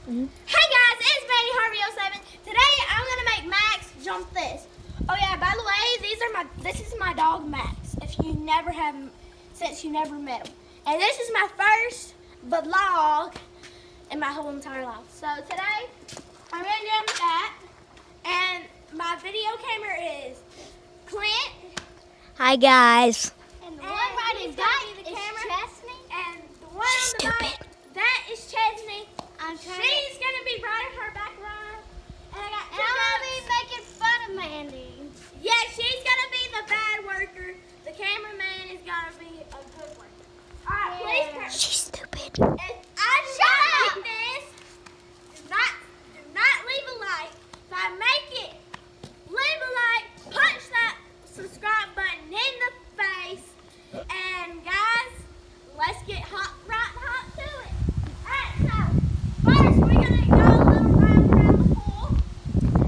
Hey guys, it's Mandy Harvey 07. Today I'm gonna make Max jump this. Oh yeah, by the way, this is my dog Max. If you never have, since you never met him, and this is my first vlog in my whole entire life. So today I'm gonna jump that, and my video camera is Clint. Hi guys. And the one right in back is Chesney. And the one on the right, that is Chesney. She's gonna be riding her back run. And I got I'm gonna be making fun of Mandy. Yeah, she's gonna be the bad worker. The cameraman is gonna be a good worker. Alright, please. She's stupid. If I do this, do not leave a like. If I make it, leave a like, punch that subscribe button in the face. And guys, let's get right to it. Alright, so first we're gonna go a little round around the pool.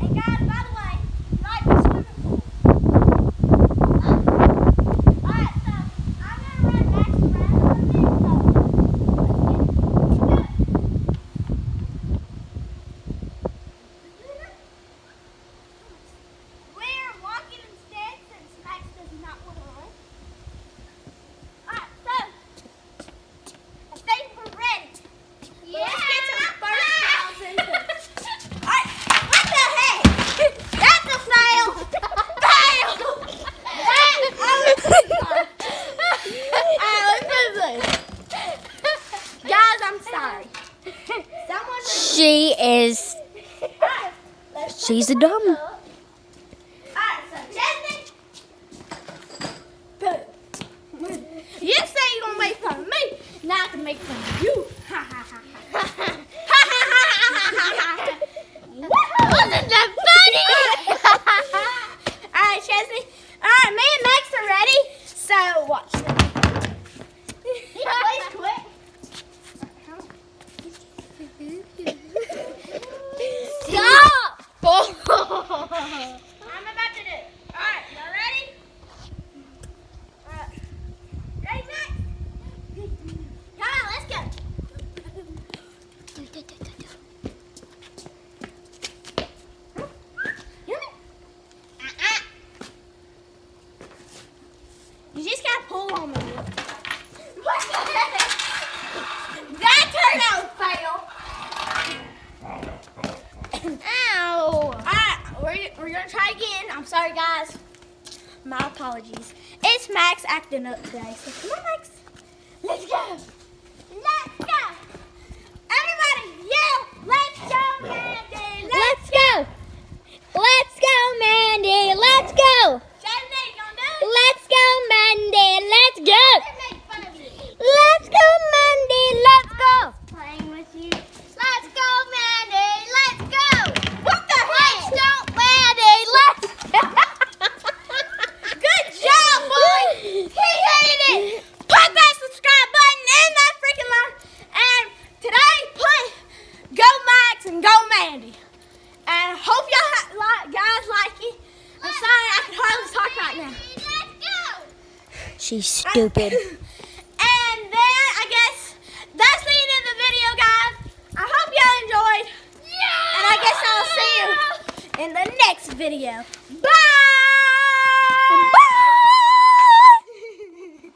And guys, by the way, you like the swimming pool. Alright, so I'm gonna run Max around a little bit. So let's get to it. We're walking instead since Max does not want to run. Alright, so I think we're ready. Let's get to the first thousand. Alright, what the heck? That's a fail! Fail! Guys, I'm sorry. Someone She is. Alright, let's put She's the a dumb. mic up. Alright, so Chesney. Boom. You say you're gonna make fun of me, now I can make fun of you. Ha ha ha ha. Ha ha ha ha ha. Wasn't that funny? Alright, Chesney. Alright, me and Max are ready. So watch this. Please quit. Stop! I'm about to do it. Alright, y'all ready? Alright. Ready, Max? Come on, let's go. You just gotta pull on me. What the heck? That turned out fail. Ow! Alright, we're gonna try again. I'm sorry, guys. My apologies. It's Max acting up today. So come on, Max. Let's go. Let's go. Everybody yell, let's go, Mandy. Let's go! Let's go, Mandy! Let's go! Chesney, you gonna do it? Let's go, Mandy! Let's go! Let's make fun of you. Let's go, Mandy! Let's go! Playing with you. Let's go, Mandy. Let's go. What the heck? Let's go, Mandy! Let's Good job, boy. He hated it. Put that subscribe button in that freaking line. And today, put Go Max and Go Mandy. And hope y'all guys like it. I'm sorry I can hardly talk right now. She's stupid.